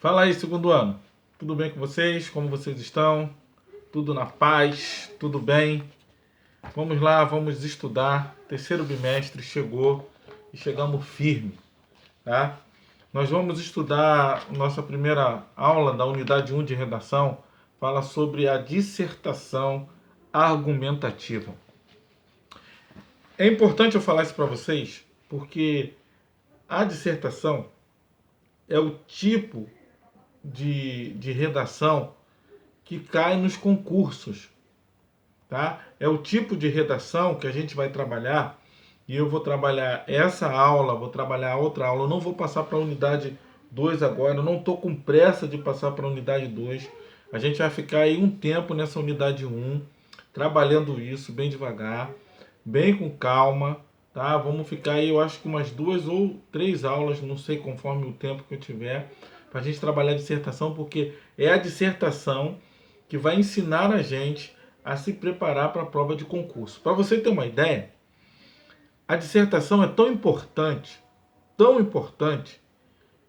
Fala aí, segundo ano. Tudo bem com vocês? Como vocês estão? Tudo na paz? Tudo bem? Vamos lá, vamos estudar. Terceiro bimestre chegou e chegamos firme, tá? Nós vamos estudar nossa primeira aula da unidade 1 de redação, fala sobre a dissertação argumentativa. É importante eu falar isso para vocês, porque a dissertação é o tipo de redação que cai nos concursos, tá? É o tipo de redação que a gente vai trabalhar, e eu vou trabalhar essa aula, vou trabalhar outra aula, eu não vou passar para a unidade 2 agora, eu não estou com pressa de passar para a unidade 2. A gente vai ficar aí um tempo nessa unidade 1, trabalhando isso bem devagar, bem com calma, tá? Vamos ficar aí, eu acho que umas 2 ou 3 aulas, não sei, conforme o tempo que eu tiver, para a gente trabalhar a dissertação, porque é a dissertação que vai ensinar a gente a se preparar para a prova de concurso. Para você ter uma ideia, a dissertação é tão importante,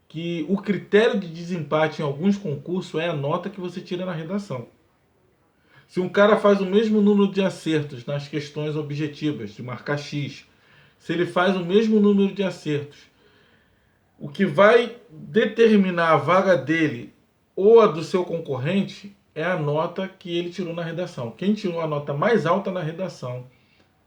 que o critério de desempate em alguns concursos é a nota que você tira na redação. Se um cara faz o mesmo número de acertos nas questões objetivas, de marcar X, se ele faz o mesmo número de acertos, o que vai determinar a vaga dele ou a do seu concorrente é a nota que ele tirou na redação. Quem tirou a nota mais alta na redação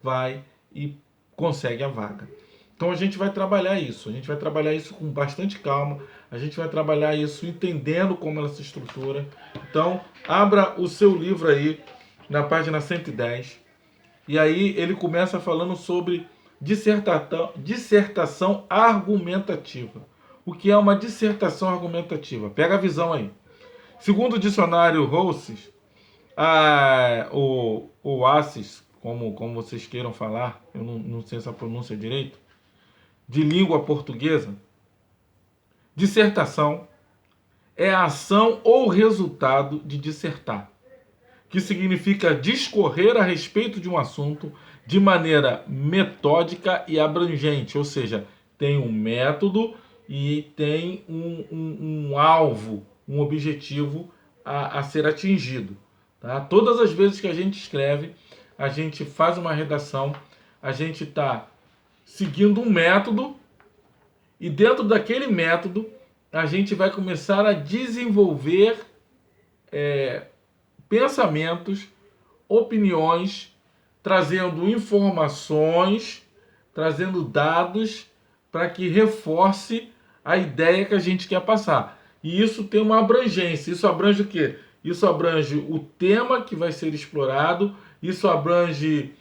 vai e consegue a vaga. Então a gente vai trabalhar isso. A gente vai trabalhar isso com bastante calma. A gente vai trabalhar isso entendendo como ela se estrutura. Então, abra o seu livro aí na página 110. E aí ele começa falando sobre dissertação argumentativa. O que é uma dissertação argumentativa? Pega a visão aí. Segundo o dicionário Rosses, o Assis, como vocês queiram falar, eu não sei essa pronúncia direito, de língua portuguesa, dissertação é a ação ou resultado de dissertar, que significa discorrer a respeito de um assunto de maneira metódica e abrangente, ou seja, tem um método e tem um alvo, um objetivo a ser atingido. Tá? Todas as vezes que a gente escreve, a gente faz uma redação, a gente está seguindo um método e dentro daquele método a gente vai começar a desenvolver pensamentos, opiniões, trazendo informações, trazendo dados para que reforce a ideia que a gente quer passar. E isso tem uma abrangência. Isso abrange o quê? Isso abrange o tema que vai ser explorado, isso abrange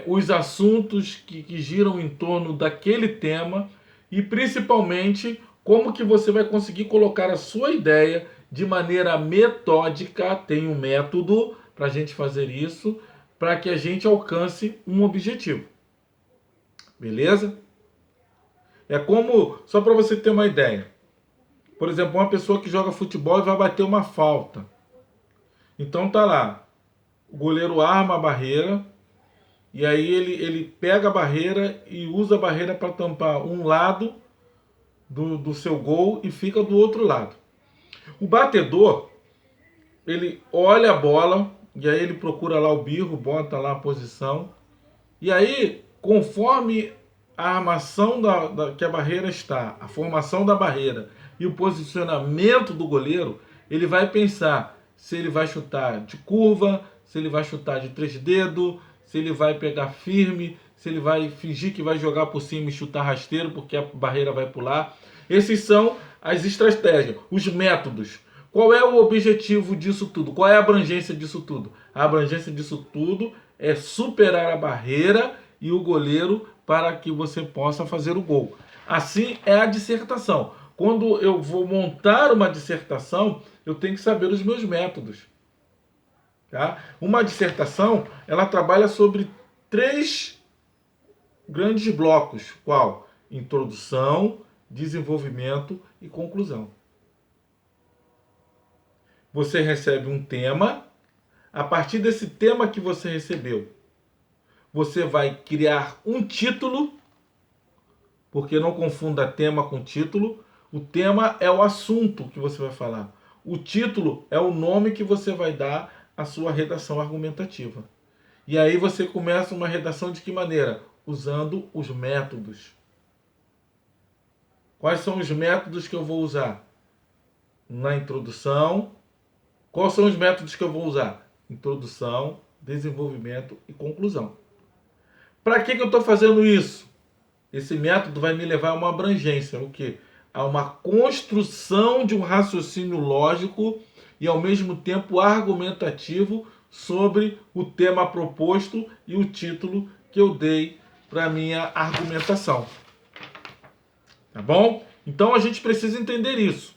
os assuntos que giram em torno daquele tema e principalmente como que você vai conseguir colocar a sua ideia de maneira metódica, tem um método para a gente fazer isso, para que a gente alcance um objetivo. Beleza? É como, só para você ter uma ideia, por exemplo, uma pessoa que joga futebol e vai bater uma falta. Então tá lá, o goleiro arma a barreira, e aí ele pega a barreira e usa a barreira para tampar um lado do seu gol e fica do outro lado. O batedor, ele olha a bola, e aí ele procura lá o birro, bota lá a posição, e aí, conforme a armação que a barreira está, a formação da barreira e o posicionamento do goleiro, ele vai pensar se ele vai chutar de curva, se ele vai chutar de 3 dedos, se ele vai pegar firme, se ele vai fingir que vai jogar por cima e chutar rasteiro porque a barreira vai pular. Esses são as estratégias, os métodos. Qual é o objetivo disso tudo? Qual é a abrangência disso tudo? A abrangência disso tudo é superar a barreira e o goleiro para que você possa fazer o gol. Assim é a dissertação. Quando eu vou montar uma dissertação, eu tenho que saber os meus métodos. Tá? Uma dissertação, ela trabalha sobre 3 grandes blocos. Qual? Introdução, desenvolvimento e conclusão. Você recebe um tema, a partir desse tema que você recebeu, você vai criar um título, porque não confunda tema com título. O tema é o assunto que você vai falar. O título é o nome que você vai dar à sua redação argumentativa. E aí você começa uma redação de que maneira? Usando os métodos. Quais são os métodos que eu vou usar? Na introdução. Quais são os métodos que eu vou usar? Introdução, desenvolvimento e conclusão. Para que eu estou fazendo isso? Esse método vai me levar a uma abrangência, o quê? A uma construção de um raciocínio lógico e ao mesmo tempo argumentativo sobre o tema proposto e o título que eu dei para a minha argumentação. Tá bom? Então a gente precisa entender isso.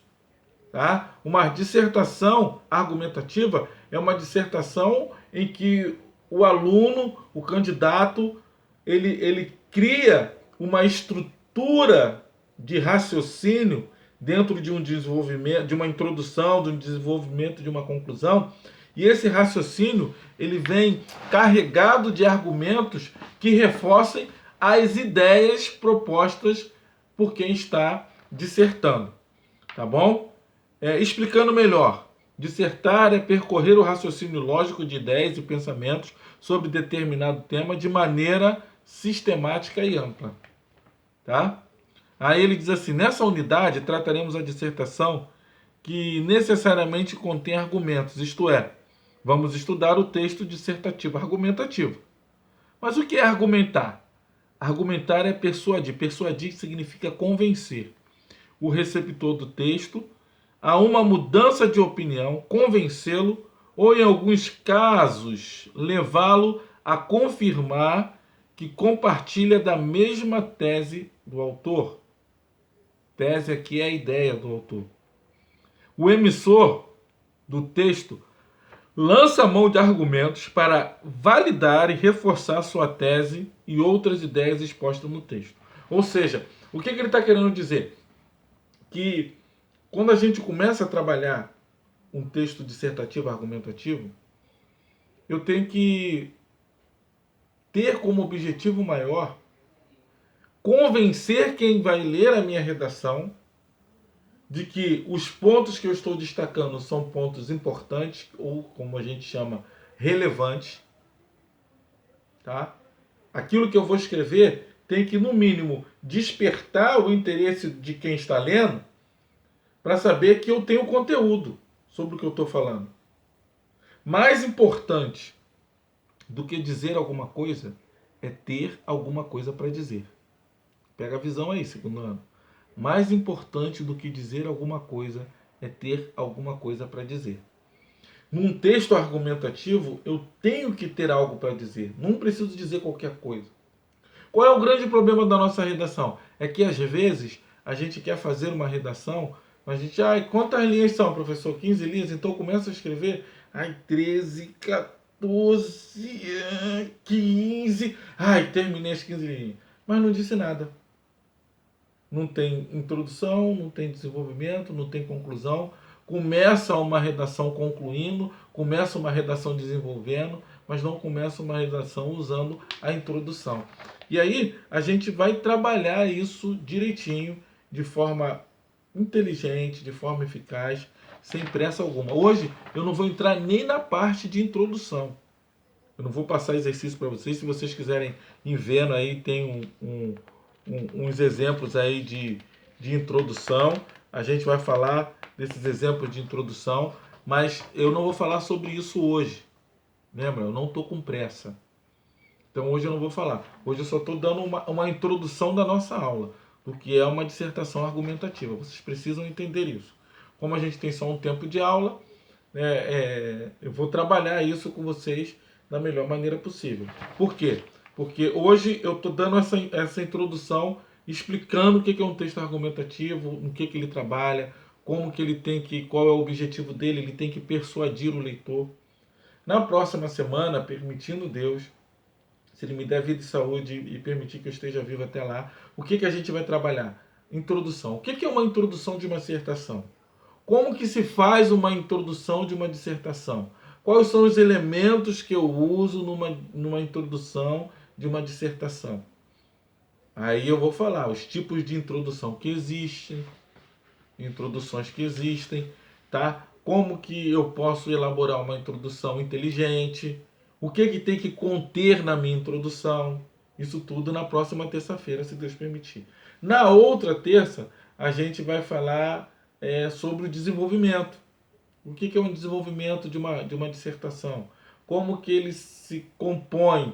Tá? Uma dissertação argumentativa é uma dissertação em que o aluno, o candidato, ele cria uma estrutura de raciocínio dentro de um desenvolvimento, de uma introdução, de um desenvolvimento, de uma conclusão, e esse raciocínio ele vem carregado de argumentos que reforcem as ideias propostas por quem está dissertando, tá bom? Explicando melhor, dissertar é percorrer o raciocínio lógico de ideias e pensamentos sobre determinado tema de maneira sistemática e ampla. Tá? Aí ele diz assim, nessa unidade trataremos a dissertação que necessariamente contém argumentos, isto é, vamos estudar o texto dissertativo argumentativo. Mas o que é argumentar? Argumentar é persuadir. Persuadir significa convencer o receptor do texto a uma mudança de opinião, convencê-lo ou, em alguns casos, levá-lo a confirmar que compartilha da mesma tese do autor. Tese aqui é a ideia do autor. O emissor do texto lança mão de argumentos para validar e reforçar sua tese e outras ideias expostas no texto. Ou seja, o que ele está querendo dizer? Que quando a gente começa a trabalhar um texto dissertativo argumentativo, eu tenho que ter como objetivo maior convencer quem vai ler a minha redação de que os pontos que eu estou destacando são pontos importantes, ou como a gente chama, relevantes. Tá? Aquilo que eu vou escrever tem que, no mínimo, despertar o interesse de quem está lendo para saber que eu tenho conteúdo sobre o que eu estou falando. Mais importante do que dizer alguma coisa é ter alguma coisa para dizer. Pega a visão aí, segundo ano. Mais importante do que dizer alguma coisa é ter alguma coisa para dizer. Num texto argumentativo, eu tenho que ter algo para dizer. Não preciso dizer qualquer coisa. Qual é o grande problema da nossa redação? É que, às vezes, a gente quer fazer uma redação, mas a gente, quantas linhas são, professor? 15 linhas? Então começa a escrever, 13, 14, 15. Terminei as 15 linhas. Mas não disse nada. Não tem introdução, não tem desenvolvimento, não tem conclusão. Começa uma redação concluindo, começa uma redação desenvolvendo, mas não começa uma redação usando a introdução. E aí a gente vai trabalhar isso direitinho, de forma inteligente, de forma eficaz, sem pressa alguma. Hoje eu não vou entrar nem na parte de introdução. Eu não vou passar exercício para vocês. Se vocês quiserem ir vendo aí, tem uns exemplos aí de introdução. A gente vai falar desses exemplos de introdução, mas eu não vou falar sobre isso hoje. Lembra? Eu não estou com pressa. Então hoje eu não vou falar. Hoje eu só estou dando uma introdução da nossa aula, do que é uma dissertação argumentativa. Vocês precisam entender isso. Como a gente tem só um tempo de aula, eu vou trabalhar isso com vocês da melhor maneira possível. Por quê? Porque hoje eu estou dando essa introdução, explicando o que é um texto argumentativo, no que ele trabalha, como que ele tem que, qual é o objetivo dele, ele tem que persuadir o leitor. Na próxima semana, permitindo Deus, se Ele me der vida e saúde e permitir que eu esteja vivo até lá, o que a gente vai trabalhar? Introdução. O que é uma introdução de uma dissertação? Como que se faz uma introdução de uma dissertação? Quais são os elementos que eu uso numa introdução de uma dissertação? Aí eu vou falar os tipos de introdução que existem, introduções que existem, tá? Como que eu posso elaborar uma introdução inteligente, o que tem que conter na minha introdução, isso tudo na próxima terça-feira, se Deus permitir. Na outra terça, a gente vai falar sobre o desenvolvimento. O que é um desenvolvimento de uma dissertação? Como que ele se compõe,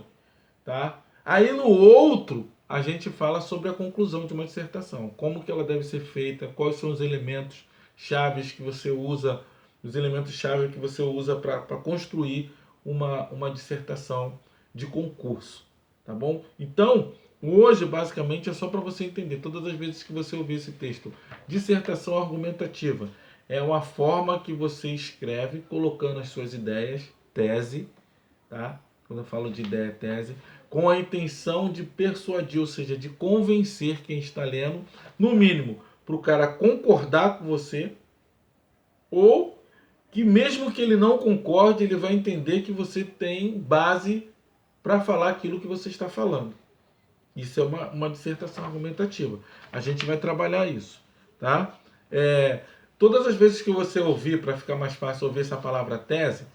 tá? Aí no outro, a gente fala sobre a conclusão de uma dissertação. Como que ela deve ser feita, quais são os elementos chaves que você usa, os elementos chave que você usa para construir uma dissertação de concurso, tá bom? Então, hoje basicamente é só para você entender, todas as vezes que você ouvir esse texto, dissertação argumentativa é uma forma que você escreve colocando as suas ideias, tese, tá? Quando eu falo de ideia, tese, com a intenção de persuadir, ou seja, de convencer quem está lendo, no mínimo, para o cara concordar com você, ou que mesmo que ele não concorde, ele vai entender que você tem base para falar aquilo que você está falando. Isso é uma dissertação argumentativa. A gente vai trabalhar isso, tá? Todas as vezes que você ouvir, para ficar mais fácil ouvir essa palavra tese,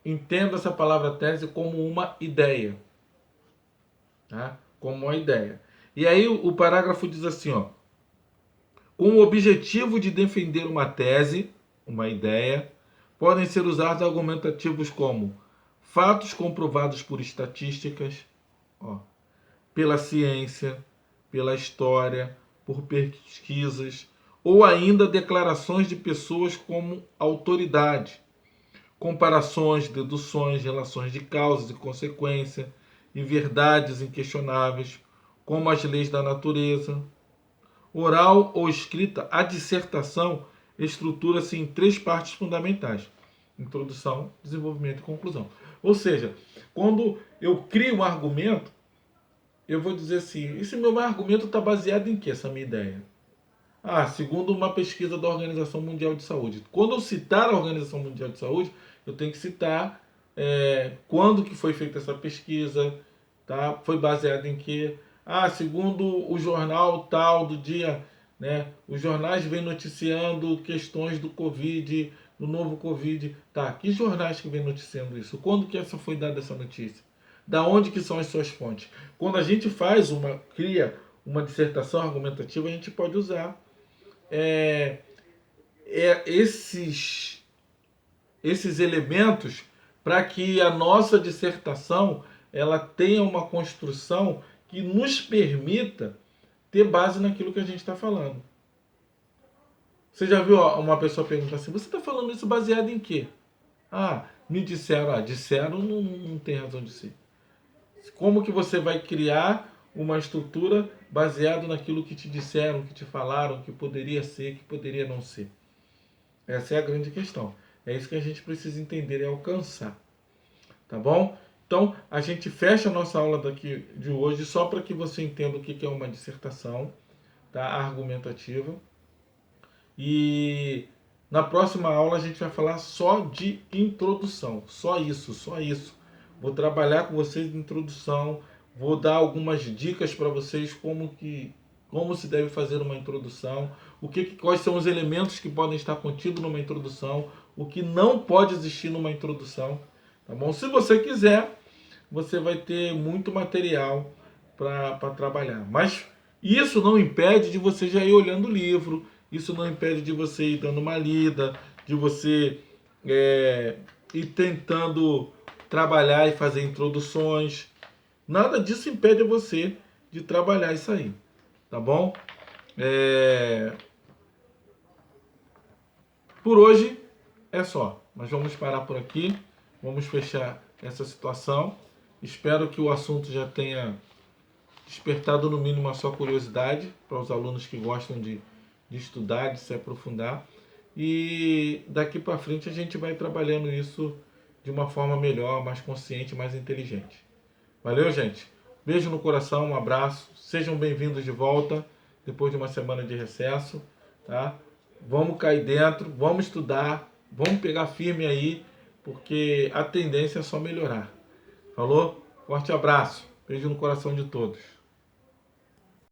entenda essa palavra tese como uma ideia, tá? Como uma ideia. E aí o parágrafo diz assim, ó: com o objetivo de defender uma tese, uma ideia, podem ser usados argumentativos como fatos comprovados por estatísticas, ó, pela ciência, pela história, por pesquisas, ou ainda declarações de pessoas como autoridade, comparações, deduções, relações de causas e consequência e verdades inquestionáveis, como as leis da natureza. Oral ou escrita, a dissertação estrutura-se em 3 partes fundamentais: introdução, desenvolvimento e conclusão. Ou seja, quando eu crio um argumento, eu vou dizer assim: esse meu argumento está baseado em quê, essa minha ideia? Segundo uma pesquisa da Organização Mundial de Saúde. Quando eu citar a Organização Mundial de Saúde, eu tenho que citar quando que foi feita essa pesquisa, tá? Foi baseado em quê? Segundo o jornal tal do dia, né? Os jornais vêm noticiando questões do Covid, do novo Covid. Tá, que jornais que vêm noticiando isso? Quando que foi dada essa notícia? Da onde que são as suas fontes? Quando a gente cria uma dissertação argumentativa, a gente pode usar esses elementos para que a nossa dissertação ela tenha uma construção que nos permita ter base naquilo que a gente está falando. Você já viu uma pessoa perguntar assim: você está falando isso baseado em quê? Me disseram. Disseram, não tem razão de ser. Como que você vai criar uma estrutura baseada naquilo que te disseram, que te falaram, que poderia ser, que poderia não ser? Essa é a grande questão. É isso que a gente precisa entender e alcançar. Tá bom? Então, a gente fecha a nossa aula daqui de hoje só para que você entenda o que é uma dissertação, tá? Argumentativa. E na próxima aula a gente vai falar só de introdução. Só isso, só isso. Vou trabalhar com vocês de introdução. Vou dar algumas dicas para vocês como se deve fazer uma introdução, quais são os elementos que podem estar contidos numa introdução, o que não pode existir numa introdução, tá bom? Se você quiser, você vai ter muito material para trabalhar. Mas isso não impede de você já ir olhando o livro, isso não impede de você ir dando uma lida, de você ir tentando trabalhar e fazer introduções. Nada disso impede você de trabalhar isso aí, tá bom? Por hoje é só. Nós vamos parar por aqui, vamos fechar essa situação. Espero que o assunto já tenha despertado no mínimo a sua curiosidade para os alunos que gostam de estudar, de se aprofundar. E daqui para frente a gente vai trabalhando isso de uma forma melhor, mais consciente, mais inteligente. Valeu, gente? Beijo no coração, um abraço. Sejam bem-vindos de volta depois de uma semana de recesso, tá? Vamos cair dentro, vamos estudar, vamos pegar firme aí, porque a tendência é só melhorar. Falou? Forte abraço. Beijo no coração de todos.